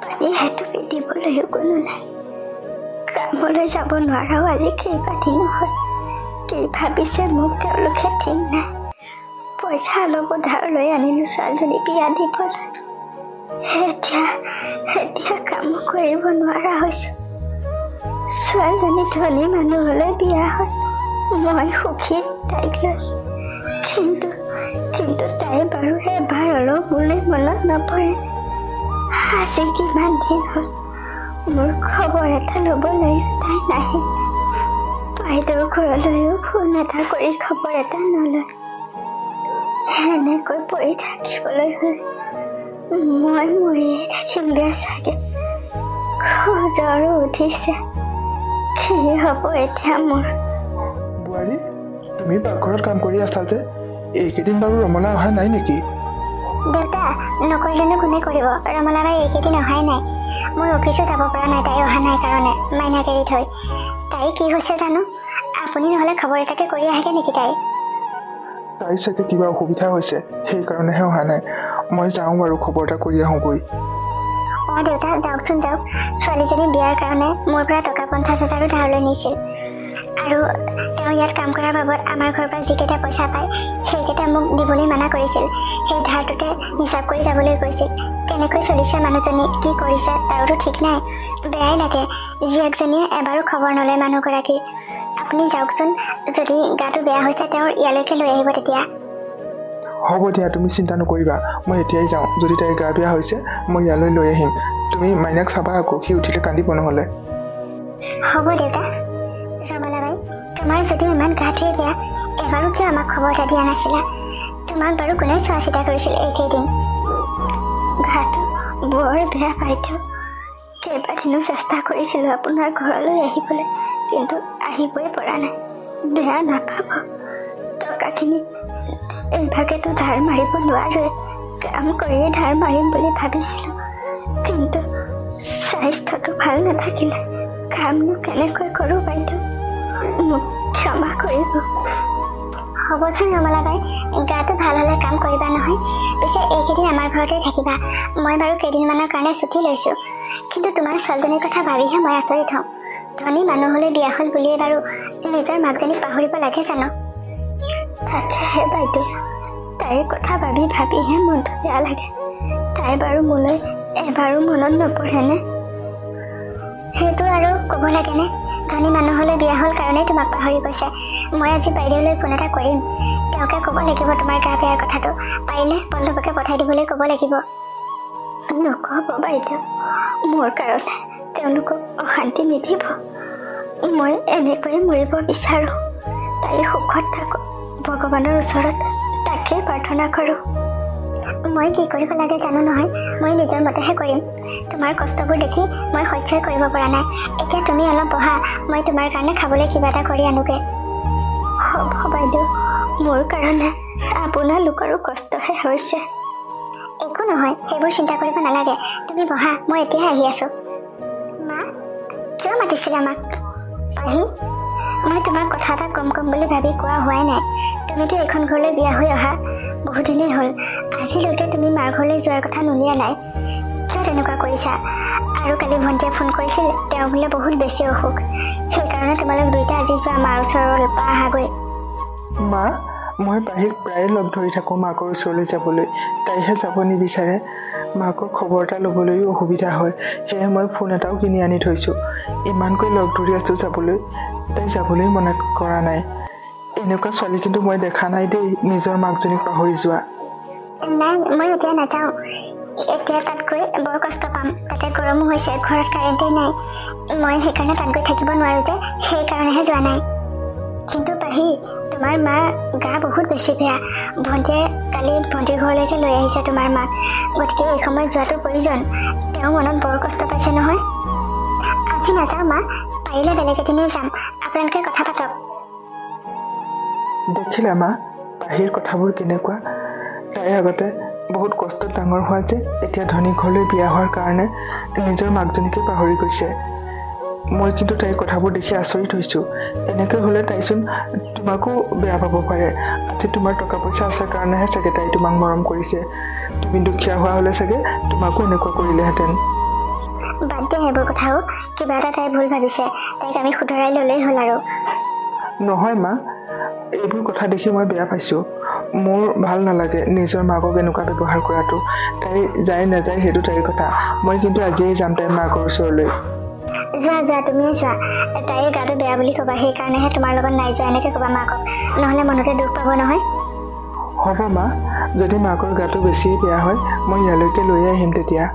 পানী সেইটো পিন্ধিবলৈও কোনো নাই। কামলৈ যাব নোৱাৰাও আজি কেইবাদিনো হ'ল। কি ভাবিছে মোক তেওঁলোকে ঠিক নাই। পইচা অলপ উধাৰ লৈ আনিলোঁ ছোৱালীজনী বিয়া দিবলৈ। এতিয়া কাম কৰিব নোৱাৰা হৈছোঁ। ছোৱালীজনী ধনী মানুহলৈ বিয়া হ'ল, মই সুখী তাইক লৈ। কিন্তু তাই বাৰু এবাৰ অলপ মোলৈ মনত নপৰে। আজি কিমান দিন হ'ল মোৰ খবৰ এটা ল'বলৈ তাই নাহে। বাইদেউৰ ঘৰলৈও ফোন এটা কৰি খবৰ এটা নলয়। এনেকৈ পৰি থাকিবলৈ হ'লে মই মৰিয়ে থাকিমগৈ চাগে। জ্বৰো উঠিছে, কি হ'ব এতিয়া মোৰ? বোৱাৰী, তুমি পাকঘৰত কাম কৰি আছা যে, এইকেইদিন বাৰু ৰমলা অহা নাই নেকি? দেউতা, নকৰিলেনো কোনে কৰিব? ৰমলা বাই এইকেইদিন অহাই নাই। মই অফিচো যাব পৰা নাই তাই অহা নাই কাৰণে, মাইনাক এৰি থৈ। তাই কি হৈছে জানো? আপুনি নহ'লে খবৰ এটাকে কৰি আহেগে নেকি তাই? তাই চাগে কিবা অসুবিধা হৈছে, সেইকাৰণেহে অহা নাই। মই যাওঁ বাৰু, খবৰ এটা কৰি আহোঁগৈ। অঁ দেউতা, যাওকচোন যাওক। ছোৱালীজনী বিয়াৰ কাৰণে মোৰ পৰা টকা 50,000 ধাৰলৈ নিছিল। আৰু তেওঁ ইয়াত কাম কৰাৰ বাবদ আমাৰ ঘৰৰ পৰা যিকেইটা পইচা পায় সেইকেইটা মোক দিবলৈ মানা কৰিছিল। সেই ধাৰটোতে হিচাপ কৰি যাবলৈ কৈছিল। কেনেকৈ চলিছে মানুহজনী, কি কৰিছে তাৰোতো ঠিক নাই। বেয়াই লাগে, জীয়েকজনীয়ে এবাৰো খবৰ নলয় মানুহগৰাকীৰ। আপুনি যাওকচোন, যদি গাটো বেয়া হৈছে তেওঁৰ ইয়ালৈকে লৈ আহিব তেতিয়া। হ'ব দিয়া, তুমি চিন্তা নকৰিবা, মই এতিয়াই যাওঁ। যদি তাইৰ গা বেয়া হৈছে মই ইয়ালৈ লৈ আহিম। তুমি মাইনাক চাবা আকৌ, সি উঠিলে কান্দিব নহ'লে। হ'ব দেউতা। ৰমলা বাই, তোমাৰ যদি ইমান গাটোৱে বেয়া, এবাৰো কিয় আমাক খবৰ এটা দিয়া নাছিলা? তোমাক বাৰু কোনে চোৱা চিতা কৰিছিল এইকেইদিন? গাটো বৰ বেয়া বাইদেউ। কেইবাদিনো চেষ্টা কৰিছিলোঁ আপোনাৰ ঘৰলৈ আহিবলৈ, কিন্তু আহিবই পৰা নাই। বেয়া নাপাব, টকাখিনি এইভাগেতো ধাৰ মাৰিব নোৱাৰোৱে। কাম কৰিয়ে ধাৰ মাৰিম বুলি ভাবিছিলোঁ, কিন্তু স্বাস্থ্যটো ভাল নাথাকিলে কামনো কেনেকৈ কৰোঁ বাইদেউ? মোক ক্ষমা কৰিব। হ'বচোন ৰমলা বাই, গাটো ভাল হ'লে কাম কৰিবা নহয়। পিছে এইকেইদিন আমাৰ ঘৰতে থাকিবা। মই বাৰু কেইদিনমানৰ কাৰণে ছুটি লৈছোঁ, কিন্তু তোমাৰ ছোৱালীজনীৰ কথা ভাবিহে মই আচৰিত হওঁ। ধনী মানুহলৈ বিয়া হ'ল বুলিয়ে বাৰু নিজৰ মাকজনীক পাহৰিব লাগে জানো? তাকেহে বাইদেউ, তাইৰ কথা ভাবিহে মনটো বেয়া লাগে। তাই বাৰু মোলৈ এবাৰো মনত নপৰেনে? সেইটো আৰু ক'ব লাগেনে? ধনী মানুহলৈ বিয়া হ'ল কাৰণেই তোমাক পাহৰি গৈছে। মই আজি বাইদেউলৈ ফোন এটা কৰিম, তেওঁকে ক'ব লাগিব তোমাৰ গা বেয়াৰ কথাটো। পাৰিলে বন্ধুবকে পঠাই দিবলৈ ক'ব লাগিব। নক'ব বাইদেউ, মোৰ কাৰণে তেওঁলোকক অশান্তি নিদিব। মই এনেকৈয়ে মৰিব বিচাৰোঁ। তাই সুখত থাকক, ভগৱানৰ ওচৰত তাকে প্ৰাৰ্থনা কৰোঁ। মই কি কৰিব লাগে জানো নহয়, মই নিজৰ মতেহে কৰিম। তোমাৰ কষ্টবোৰ দেখি মই সহ্যই কৰিব পৰা নাই। এতিয়া তুমি অলপ বহা, মই তোমাৰ কাৰণে খাবলৈ কিবা এটা কৰি আনোগৈ। হ'ব বাইদেউ, মোৰ কাৰণে আপোনালোকৰো কষ্টহে হৈছে। একো নহয়, সেইবোৰ চিন্তা কৰিব নালাগে। তুমি বহা, মই এতিয়াহে আহি আছোঁ। মা, কিয় মাতিছিলা আমাক? পাহি, মই তোমাক কথা এটা কম বুলি ভাবি কোৱা হোৱাই নাই। তুমিতো এইখন ঘৰলৈ বিয়া হৈ অহা বহুদিনেই হ'ল। আজিলৈকে তুমি মাৰ ঘৰলৈ যোৱাৰ কথা নুলিয়ালাই, কিয় তেনেকুৱা কৰিছা? আৰু কালি ভণ্টিয়ে ফোন কৰিছিল, তেওঁ বোলে বহুত বেছি অসুখ। সেইকাৰণে তোমালোক দুইটা আজি যোৱা মাৰ ওচৰৰ পৰা আহাগৈ। মা, মই পাহিক প্ৰায়ে লগ ধৰি থাকোঁ মাকৰ ওচৰলৈ যাবলৈ, তাইহে যাব নিবিচাৰে। মাকৰ খবৰ এটা ল'বলৈও অসুবিধা হয়, সেয়ে মই ফোন এটাও কিনি আনি থৈছোঁ। ইমানকৈ লগ ধৰি আছোঁ যাবলৈ, তাই যাবলৈ মনে কৰা নাই। এনেকুৱা ছোৱালী কিন্তু মই দেখা নাই দেই, নিজৰ মাকজনীক পাহৰি যোৱা। নাই, মই এতিয়া নাযাওঁ। এতিয়া তাত গৈ বৰ কষ্ট পাম, তাতে গৰমো হৈছে, ঘৰত কাৰেণ্টেই নাই। মই সেইকাৰণে তাত গৈ থাকিব নোৱাৰোঁ যে, সেইকাৰণেহে যোৱা নাই। কিন্তু পাহি, তোমাৰ মাৰ গা বহুত বেছি বেয়া। ভণ্টিয়ে কালি ভণ্টিৰ ঘৰলৈকে লৈ আহিছে তোমাৰ মাক, গতিকে এই সময়ত যোৱাটো প্ৰয়োজন। তেওঁ মনত বৰ কষ্ট পাইছে নহয়। আজি নাযাওঁ মা, পাৰিলে বেলেগ এদিনেই যাম। আপোনালোকে কথা পাতক। দেখিলা মা, পাহিৰ কথাবোৰ কেনেকুৱা? তাই আগতে বহুত কষ্টত ডাঙৰ হোৱা যে, এতিয়া ধনী ঘৰলৈ বিয়া হোৱাৰ কাৰণে নিজৰ মাকজনীকে পাহৰি গৈছে। মই কিন্তু তাইৰ কথাবোৰ দেখি আচৰিত হৈছোঁ। এনেকৈ হ'লে তাইচোন তোমাকো বেয়া পাব পাৰে। আজি তোমাৰ টকা পইচা আছে কাৰণেহে চাগে তাই তোমাক মৰম কৰিছে। তুমি দুখীয়া হোৱা হ'লে চাগে তোমাকো এনেকুৱা কৰিলেহেঁতেন। বাদ দিয়া সেইবোৰ কথাও, কিবা এটা তাই ভুল ভাবিছে, তাইক আমি শুধৰাই ল'লেই হ'ল আৰু। নহয় মা, এইবোৰ কথা দেখি মই বেয়া পাইছোঁ। মোৰ ভাল নালাগে নিজৰ মাকক এনেকুৱা ব্যৱহাৰ কৰাটো। তাই যায় নাযায় সেইটো তাইৰ কথা। মই কিন্তু আজিয়ে যাম তাইৰ মাকৰ ওচৰলৈ। যোৱা যোৱা, তুমিয়ে যোৱা। তাইৰ গাটো বেয়া বুলি ক'বা, সেইকাৰণেহে তোমাৰ লগত নাই যোৱা এনেকৈ ক'বা মাকক, নহ'লে মনতে দুখ পাব নহয়। হ'ব মা, যদি মাকৰ গাটো বেছিয়ে বেয়া হয় মই ইয়ালৈকে লৈ আহিম তেতিয়া।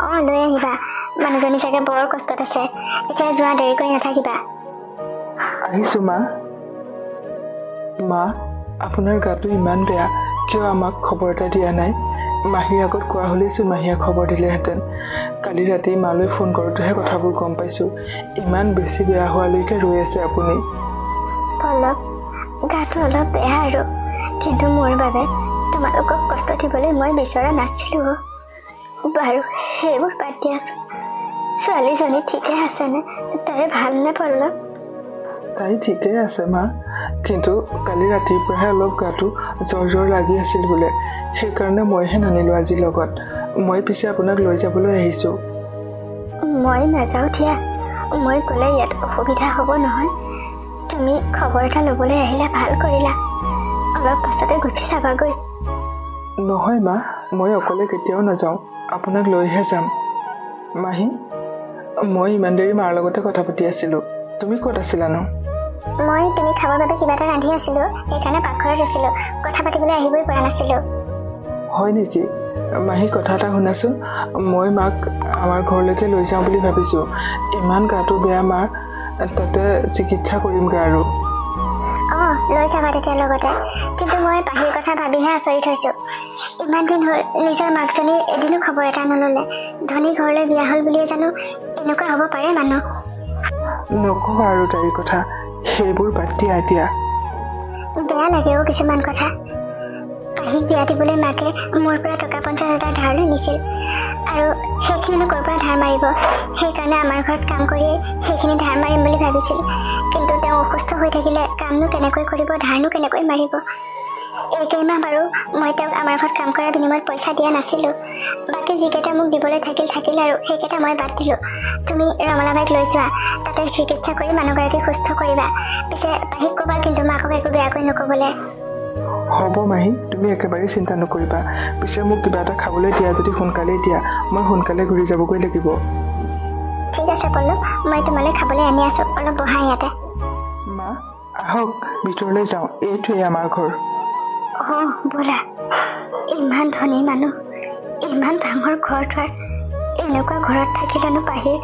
অঁ, লৈ আহিবা। মানুহজনী চাগে বৰ কষ্টত আছে। এতিয়া যোৱা, দেৰি কৰি নাথাকিবা। আহিছোঁ মা। মা, আপোনাৰ গাটো ইমান বেয়া, কিয় আমাক খবৰ এটা দিয়া নাই? মাহীৰ আগত কোৱা হ'লেইচোন মাহীয়ে খবৰ দিলেহেঁতেন। কালি ৰাতি মালৈ ফোন কৰোঁতেহে কথাবোৰ গম পাইছোঁ। ইমান বেছি বেয়া হোৱালৈকে ৰৈ আছে আপুনি। পল্লৱ, গাটো অলপ বেয়া আৰু, কিন্তু মোৰ বাবে তোমালোকক কষ্ট দিবলৈ মই বিচৰা নাছিলোঁ। বাৰু সেইবোৰ বাদ দিয়াচোন। ছোৱালীজনী ঠিকে আছেনে? তাই ভালনে পল্লৱ? তাই ঠিকেই আছে মা, কিন্তু কালি ৰাতিৰ পৰাহে অলপ গাটো জ্বৰ লাগি আছিল বোলে। সেইকাৰণে মইহে নানিলোঁ আজি লগত। মই পিছে আপোনাক লৈ যাবলৈ আহিছোঁ। মই নাযাওঁ দিয়া। মই গ'লে ইয়াত অসুবিধা হ'ব নহয়। তুমি খবৰ এটা ল'বলৈ আহিলা, ভাল কৰিলা। অলপ পাছতে গুচি যাবাগৈ। নহয় মা, মই অকলে কেতিয়াও নাযাওঁ, আপোনাক লৈহে যাম। মাহী, মই ইমান দেৰি মাৰ লগতে কথা পাতি আছিলোঁ। তুমি ক'ত আছিলানো? মই তুমি খাবৰ বাবে কিবা এটা ৰান্ধি আছিলোঁ, সেইকাৰণে পাকঘৰত আছিলোঁ। কথা পাতিবলৈ আহিবই পৰা নাছিলোঁ। হয় নেকি? মাহী, কথা এটা শুনাচোন। মই মাক আমাৰ ঘৰলৈকে লৈ যাওঁ বুলি ভাবিছোঁ। ইমান গাটো বেয়া মাৰ, তাতে চিকিৎসা কৰিমগৈ আৰু। অঁ, লৈ যাবা তেতিয়া লগতে। কিন্তু মই পাহিৰ কথা ভাবিহে আচৰিত হৈছোঁ। ইমান দিন হ'ল নিজৰ মাকজনীৰ এদিনো খবৰ এটা নল'লে। ধনী ঘৰলৈ বিয়া হ'ল বুলিয়ে জানো এনেকুৱা হ'ব পাৰে মানুহ? নক'বা আৰু তাইৰ কথা, সেইবোৰ বাদ দিয়া এতিয়া। বেয়া লাগেও কিছুমান কথা। পাহিক বিয়া দিবলৈ মাকে মোৰ পৰা টকা 50,000 ধাৰ লৈ নিছিল, আৰু সেইখিনিনো ক'ৰ পৰা ধাৰ মাৰিব? সেইকাৰণে আমাৰ ঘৰত কাম কৰিয়েই সেইখিনি ধাৰ মাৰিম বুলি ভাবিছিল। কিন্তু তেওঁ অসুস্থ হৈ থাকিলে কামনো কেনেকৈ কৰিব, ধাৰনো কেনেকৈ মাৰিব? এইকেইমাহ বাৰু মই তেওঁক আমাৰ ঘৰত কাম কৰাৰ বিনিময়ত পইচা দিয়া নাছিলোঁ। বাকী যিকেইটা মোক দিবলৈ থাকিল আৰু সেইকেইটা মই বাদ দিলোঁ। তুমি ৰমলাবাইক লৈ যোৱা, তাতে চিকিৎসা কৰি মানুহগৰাকী সুস্থ কৰিবা। পিছে পাহিক ক'বা কিন্তু মাকক একো বেয়াকৈ নক'বলৈ। হ'ব মাহী, তুমি একেবাৰে চিন্তা নকৰিবা। পিছে মোক কিবা এটা খাবলৈ দিয়া যদি সোনকালেই দিয়া, মই সোনকালে ঘূৰি যাবগৈ লাগিব। ঠিক আছে পল্লৱ, মই তোমালৈ খাবলৈ আনি আছোঁ। অলপ বহা ইয়াতে। মা, আহক ভিতৰলৈ যাওঁ, এইটোৱেই আমাৰ ঘৰ। অঁ, ব'লা। ইমান ধনী মানুহ, ইমান ডাঙৰ ঘৰ দুৱাৰ, এনেকুৱা ঘৰত থাকিলেনো পাহিৰ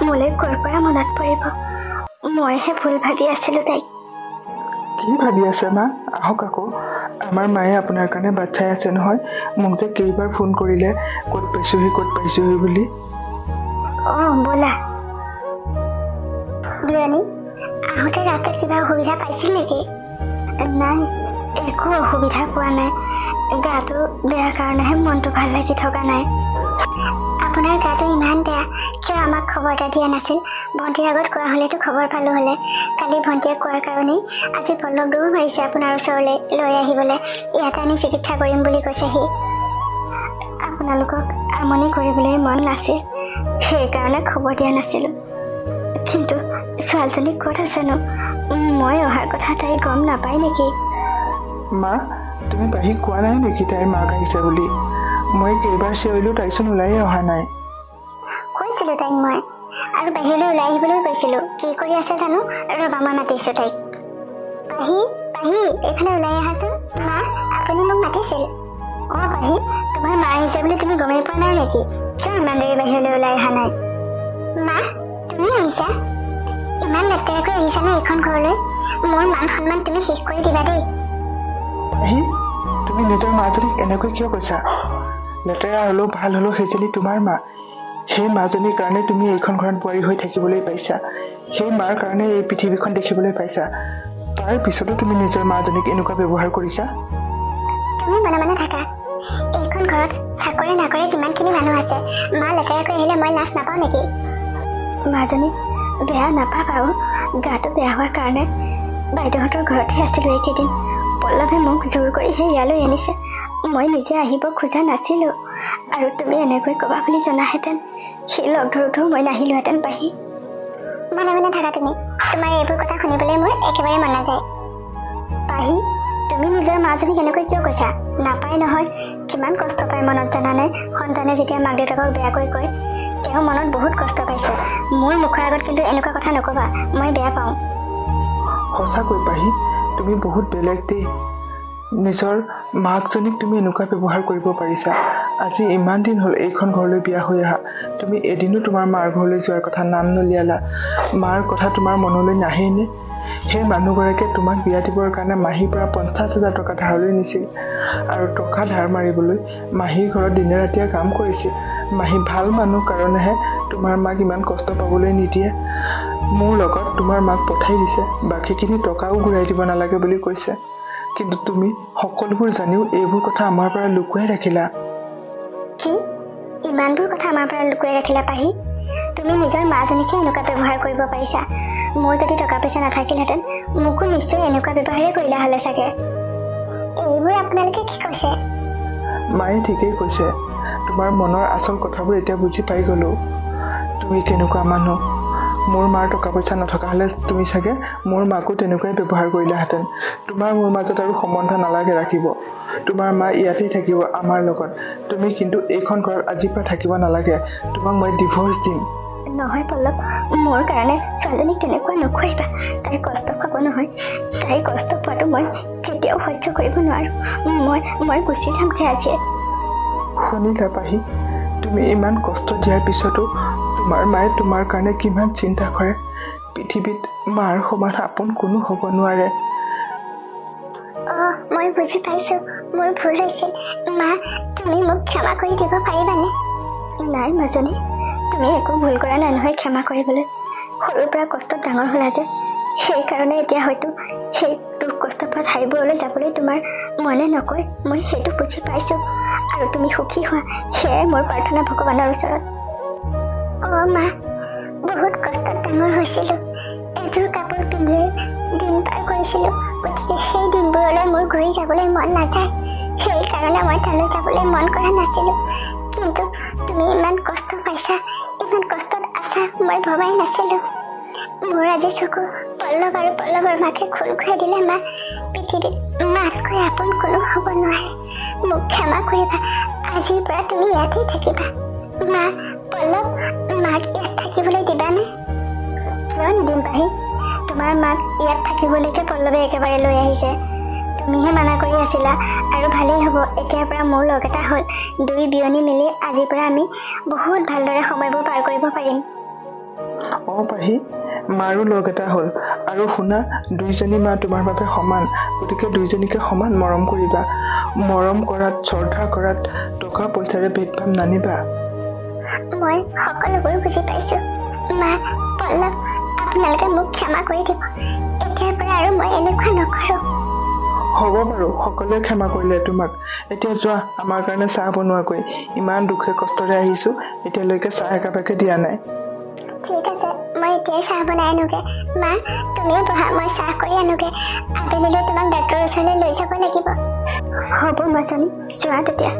মোলৈ ক'ৰ পৰা মনত পৰিব? মইহে ভুল ভাবি আছিলোঁ তাইক। কি ভাবি আছে মা? আহক আকৌ। আমাৰ মায়ে আপোনাৰ কাৰণে বাট চাই আছে নহয়। মোক যে কেইবাৰ ফোন কৰিলে, ক'ত পাইছোহি বুলি। অঁ, ব'লা। দুৰাণী, আহোঁতে ৰাস্তাত কিবা অসুবিধা পাইছিল নেকি? নাই, একো অসুবিধা পোৱা নাই। গাটো বেয়া কাৰণেহে মনটো ভাল লাগি থকা নাই। আপোনাৰ গাটো ইমান বেয়া, কিয় আমাক খবৰ এটা দিয়া নাছিল? ভণ্টিৰ আগত কোৱা হ'লেতো খবৰ পালোঁ হ'লে। কালি ভণ্টিয়ে কোৱাৰ কাৰণেই আজি পল্লৱ দৌৰ মাৰিছে আপোনাৰ ওচৰলৈ লৈ আহিবলৈ। ইয়াতে আনি চিকিৎসা কৰিম বুলি কৈছে সি। আপোনালোকক আমনি কৰিবলৈ মন নাছিল, সেইকাৰণে খবৰ দিয়া নাছিলোঁ। কিন্তু ছোৱালীজনী ক'ত আছেনো? মই অহাৰ কথা তাই গম নাপায় নেকি? মা, তুমি পাহিক কোৱা নাই নেকি তাইৰ মাক আহিছে বুলি? মই কেইবাৰ চিঞৰিলোঁ, তাইচোন ওলাইয়ে অহা নাই। কৈছিলোঁ তাইক মই, আৰু বাহিৰলৈ ওলাই আহিবলৈ কৈছিলোঁ। কি কৰি আছে জানো? ৰ'বা, মই মাতিছোঁ তাইক। পাহি, এইফালে ওলাই আহাচোন। মা, আপুনি মোক মাতিছিল। অঁ পাহি, তোমাৰ মা আহিছে বুলি তুমি গমেই পোৱা নাই নেকি? কিয় ইমান দেৰি বাহিৰলৈ ওলাই অহা নাই? মা, তুমি আহিছা? ইমান লেতেৰাকৈ আহিছানে এইখন ঘৰলৈ? মোৰ মান সন্মান তুমি শেষ কৰি দিবা দেই। পাহি, তুমি নিজৰ মাজনীক এনেকৈ কিয় কৈছা? লেতেৰা হ'লেও ভাল হ'লেও সেইজনী তোমাৰ মা। সেই মাজনীৰ কাৰণে তুমি এইখন ঘৰত বোৱাৰী হৈ থাকিবলৈ পাইছা। সেই মাৰ কাৰণে এই পৃথিৱীখন দেখিবলৈ পাইছা। তাৰ পিছতো তুমি নিজৰ মাজনীক এনেকুৱা ব্যৱহাৰ কৰিছা? তুমি মনে মনে থাকা। এইখন ঘৰত চাকৰি নাকৰি কিমানখিনি মানুহ আছে। মা লেতেৰাকৈ আহিলে মই লাজ নাপাওঁ নেকি? মাজনী, বেয়া নাপাবাও। গাটো বেয়া হোৱাৰ কাৰণে বাইদেউহঁতৰ ঘৰতে আছিলোঁ এইকেইদিন। পল্লৱে মোক জোৰ কৰিহে ইয়ালৈ আনিছে। মই নিজে আহিব খোজা নাছিলোঁ, আৰু তুমি এনেকৈ ক'বা বুলি জনাহেঁতেন সি লগ ধৰোঁতেও মই নাহিলোহেঁতেন। পাহি, মনে মনে থাকা তুমি। তোমাৰ এইবোৰ কথা শুনিবলৈ মোৰ একেবাৰে মন নাযায়। পাহি, তুমি নিজৰ মাজনীক এনেকৈ কিয় কৈছা? নাপায় নহয়, কিমান কষ্ট পায় মনত জানানে? সন্তানে যেতিয়া মাক দেউতাকক বেয়াকৈ কয় তেওঁ মনত বহুত কষ্ট পাইছে। মোৰ মুখৰ আগত কিন্তু এনেকুৱা কথা নকবা, মই বেয়া পাওঁ। সঁচাকৈ পাহি, তুমি বহুত বেলেগ দেই। নিজৰ মাকজনীক তুমি এনেকুৱা ব্যৱহাৰ কৰিব পাৰিছা। আজি ইমান দিন হ'ল এইখন ঘৰলৈ বিয়া হৈ আহা, তুমি এদিনো তোমাৰ মাৰ ঘৰলৈ যোৱাৰ কথা নাম নলিয়ালা। মাৰ কথা তোমাৰ মনলৈ নাহেইনে? সেই মানুহগৰাকীয়ে তোমাক বিয়া দিবৰ কাৰণে মাহীৰ পৰা 50,000 টকা ধাৰলৈ নিছিল আৰু টকা ধাৰ মাৰিবলৈ মাহীৰ ঘৰত দিনে ৰাতিয়ে কাম কৰিছিল। মাহী ভাল মানুহ কাৰণেহে তোমাৰ মাক ইমান কষ্ট পাবলৈ নিদিয়ে। মোৰ লগত তোমাৰ মাক পঠাই দিছে, বাকীখিনি টকাও ঘূৰাই দিব নালাগে বুলি কৈছে। কিন্তু তুমি সকলোবোৰ জানিও এইবোৰ কথা আমাৰ পৰা লুকুৱাই ৰাখিলা। কি ইমানবোৰ কথা আমাৰ পৰা লুকুৱাই ৰাখিলা পাহি? তুমি নিজৰ মাজনীকে এনেকুৱা ব্যৱহাৰ কৰিব পাৰিছা। মোৰ যদি টকা পইচা নাথাকিলহেঁতেন মোকো নিশ্চয় এনেকুৱা ব্যৱহাৰেই কৰিলা হ'লে চাগে। এইবোৰ আপোনালোকে কি কৈছে? মায়ে ঠিকেই কৈছে। তোমাৰ মনৰ আচল কথাবোৰ এতিয়া বুজি পাই গ'লো। তুমি কেনেকুৱা মানুহ। মোৰ মাৰ টকা পইচা নথকা হ'লে তুমি চাগে মোৰ মাকো তেনেকুৱাই ব্যৱহাৰ কৰিলাহেঁতেন। তোমাৰ মোৰ মাজত আৰু সম্বন্ধ নালাগে ৰাখিব। তোমাৰ মা ইয়াতেই থাকিব আমাৰ লগত। তুমি কিন্তু এইখন ঘৰত আজিৰ পৰা থাকিব নালাগে। তোমাক মই ডিভৰ্চ দিম। নহয় পল্লৱ, মোৰ কাৰণে ছোৱালীজনীক তেনেকুৱা নকৰিবা। তাই কষ্ট পাব নহয়। তাই কষ্ট পোৱাটো মই কেতিয়াও সহ্য কৰিব নোৱাৰোঁ। মই গুচি যামগৈ আজি। শুনিলা পাহি, তুমি ইমান কষ্ট দিয়াৰ পিছতো তোমাৰ মায়ে তোমাৰ কাৰণে কিমান চিন্তা কৰে। পৃথিৱীত মাৰ সমান আপোন কোনো হ'ব নোৱাৰে। মই বুজি পাইছোঁ, মোৰ ভুল হৈছিল। মা, তুমি মোক ক্ষমা কৰি দিব পাৰিবানে? নাই মাজনী, তুমি একো ভুল কৰা নাই নহয় ক্ষমা কৰিবলৈ। সৰুৰ পৰা কষ্টত ডাঙৰ হ'লা যে, সেইকাৰণে এতিয়া হয়তো সেই দুখ কষ্ট পোৱা ঠাইবোৰলৈ যাবলৈ তোমাৰ মনে নকয়। মই সেইটো বুজি পাইছোঁ আৰু তুমি সুখী হোৱা, সেয়াই মোৰ প্ৰাৰ্থনা ভগৱানৰ ওচৰত। মা, বহুত কষ্টত ডাঙৰ হৈছিলোঁ। এযোৰ কাপোৰ পিন্ধিয়ে দিন পাৰ কৰিছিলোঁ। গতিকে সেই দিনবোৰলৈ মোৰ ঘূৰি যাবলৈ মন নাযায়। সেইকাৰণে মই তালৈ যাবলৈ মন কৰা নাছিলোঁ। কিন্তু তুমি ইমান কষ্ট পাইছা, ইমান কষ্টত আছা, মই ভবাই নাছিলোঁ। মোৰ আজি চকু পল্লৱ আৰু পল্লৱৰ মাকে খোল খুৱাই দিলে। মা, পৃথিৱীত মাতকৈ আপোন কোনো হ'ব নোৱাৰে। মোক ক্ষমা কৰিবা। আজিৰ পৰা তুমি ইয়াতেই থাকিবা। মা, পল্লৱ, মাক ইয়াত থাকিবলৈ দিবানে? কিয় নিদিম পাহি? তোমাৰ মাক ইয়াত থাকিবলৈকে পল্লৱে একেবাৰে লৈ আহিছে। তুমিহে মানা কৰি আছিলা। আৰু ভালেই হ'ব, এতিয়াৰ পৰা মোৰ লগ এটা হ'ল। দুই বিয়নী মিলি আজিৰ পৰা আমি বহুত ভালদৰে সময়বোৰ পাৰ কৰিব পাৰিম। পাহি, মাৰো লগ এটা হ'ল। আৰু শুনা, দুইজনী মা তোমাৰ বাবে সমান। গতিকে দুইজনীকে সমান মৰম কৰিবা। মৰম কৰাত, শ্ৰদ্ধা কৰাত টকা পইচাৰে ভেদভাৱ নানিবা। মই সকলোবোৰ বুজি পাইছোঁ। মা, পল্লৱ, আপোনালোকে মোক ক্ষমা কৰি দিব। এতিয়াৰ পৰা আৰু মই এনেকুৱা নকৰোঁ। হ'ব বাৰু, সকলোৱে ক্ষমা কৰিলে তোমাক। এতিয়া যোৱা, আমাৰ কাৰণে চাহ বনোৱাকৈ। ইমান দুখে কষ্টৰে আহিছোঁ, এতিয়ালৈকে চাহ একাপেকে দিয়া নাই। ঠিক আছে, মই এতিয়াই চাহ বনাই আনোগৈ। মা, তুমিও বহা, মই চাহ কৰি আনোগৈ। আবেলিলৈ তোমাক ডাক্তৰৰ ওচৰলৈ লৈ যাব লাগিব। হ'ব মাজনী, যোৱা তেতিয়া।